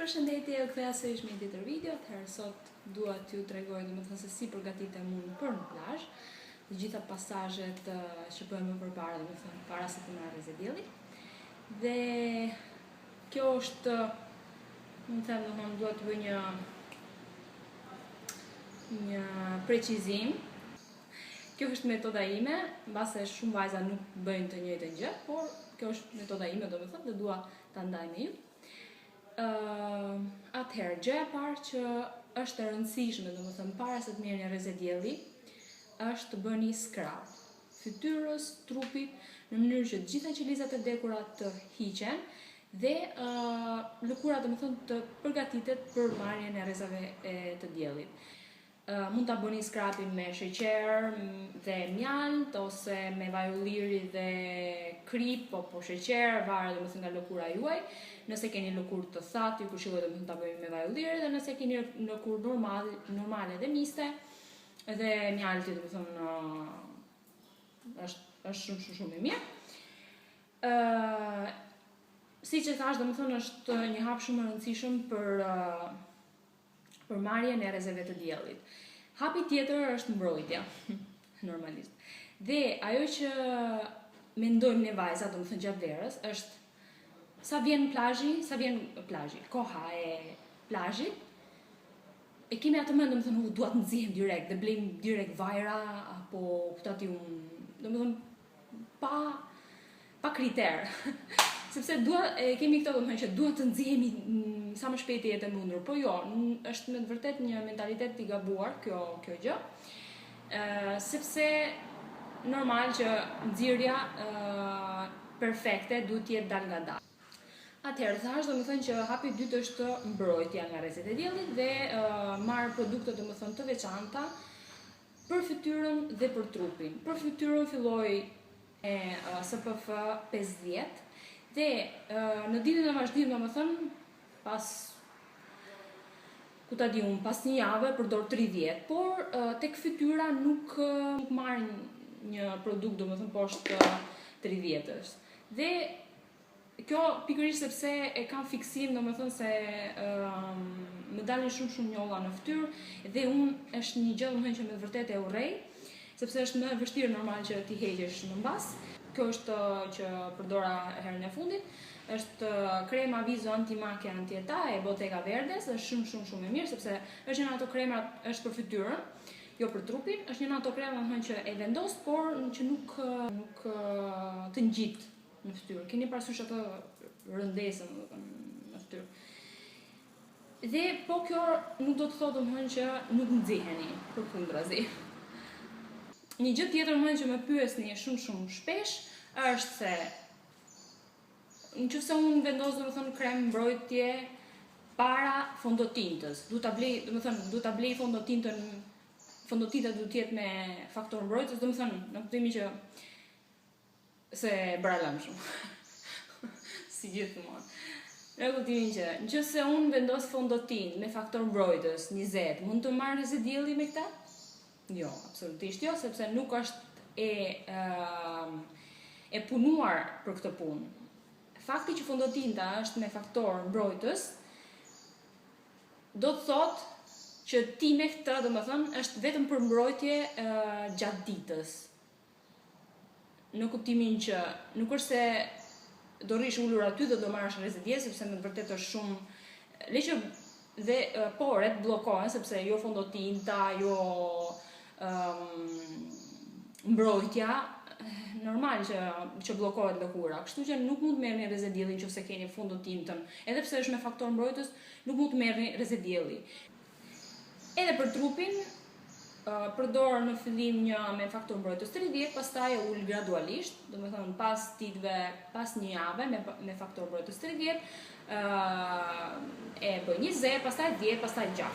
Përshëndetje, u kthea sërish me një tjetër video. Atëherë sot dua t'ju tregoj domethënë se si përgatitem unë për në plazh. Të gjitha pasazhet që bëhem më përpara, domethënë para se të marr rrezë dielli. Dhe kjo është, mund të them, domethënë dua të bëj një precizim. Kjo është metoda ime, mbase shumë vajza nuk bëjnë të njëjtën gjë, por kjo është metoda ime, domethënë, dhe dua ta ndaj me ju. Atëherë, gjëja e parë që është e rëndësishme, domethënë para se të merrni rrezë dielli, është të bëni scrub fytyrës, trupit, në mënyrë që të gjitha qelizat e vdekura të hiqen dhe lëkura domethënë të përgatitet për marrjen e rrezave të diellit. Mund ta bëni scrubin me sheqer dhe mjalt ose me vaj ulliri dhe krip, po sheqer, varet domethënë nga lëkura juaj. Nëse keni lëkurë të thatë, ju këshilloj domethënë ta bëni me vaj ulliri, dhe nëse keni lëkurë normale dhe miste, edhe mjalti domethënë është shumë i mirë. Siç e thash, domethënë është një hap shumë i rëndësishëm për marrjen e rrezeve të diellit. Hapi tjetër është mbrojtja, normalisht. Dhe ajo që mendojmë ne vajzat, domethënë gjatë verës, është sa vjen plazhi, koha e plazhit, e kemi atë mend, domethënë dua të nxjihem direkt dhe blejmë direkt vajra apo domethënë pa kriter. Sepse kemi këto, domethënë, që duhet të nxjihemi sa më shpejt e jetë e mundur, po jo, është me të vërtet një mentalitet i gabuar kjo gjë, sepse normal që nxirja perfekte duhet të jetë dal nga dal. Atëherë thash, domethënë, që hapi i dytë është mbrojtja nga rrezet e diellit dhe marr produkte domethënë të veçanta për fytyrën dhe për trupin. Për fytyrën filloj me SPF 50 dhe në ditën e vazhdimit, domethënë, pas një jave përdor 30, por tek fytyra nuk marr një produkt domethënë poshtë 30-s. Dhe kjo pikërisht sepse e kam fiksim, domethënë se më dalin shumë njolla në fytyrë dhe unë është një gjë domethënë që me vërtet e urrej, sepse është më e vështirë normal që ti heqesh në mbas. Kjo është që përdora herën e fundit. Është krema Viso Antimake Antieta e Bottega Verdes, është shumë e mirë, sepse është një nga ato krema, është për fytyrën, jo për trupin, është një nga ato krema domethënë që e vendos, por që nuk të ngjit në fytyrë. Keni parasysh atë rëndesën në fytyrë. Dhe po kjo nuk do të thotë domethënë që nuk nxiheni, përkundrazi. Një gjë tjetër domethënë që më pyesni shumë shpesh është se nëse unë vendos domethënë krem mbrojtje para fondotintës, du ta blej fondotintën, fondotinta duhet të jetë me faktor mbrojtës, domethënë në kuptimin që se bralem shumë. Si gjithmonë. Në kuptimin që nëse unë vendos fondotintë me faktor mbrojtës 20, mund të marr rrezë dielli me këtë? Jo, absolutisht jo, sepse nuk është e punuar për këtë punë. Fakti që fondotinta është me faktor mbrojtës do të thotë që ti me këtë, domethënë, është vetëm për mbrojtje gjatë ditës. Në kuptimin që nuk është se do rrish ulur aty dhe do marrësh rrezë dielli, sepse me vërtet është shumë leqë dhe poret bllokohen, sepse jo fondotinta, jo mbrojtja, normal që bllokohet lëkura. Kështu që nuk mund të merrni rrezë dielli nëse keni fondotintën, edhe pse është me faktor mbrojtës, nuk mund të merrni rrezë dielli. Edhe për trupin, përdor në fillim një me faktor mbrojtës 30, pastaj e ul gradualisht, domethënë pas ditëve, pas një jave me faktor mbrojtës 30, e bëj 20, pastaj 10, pastaj 6.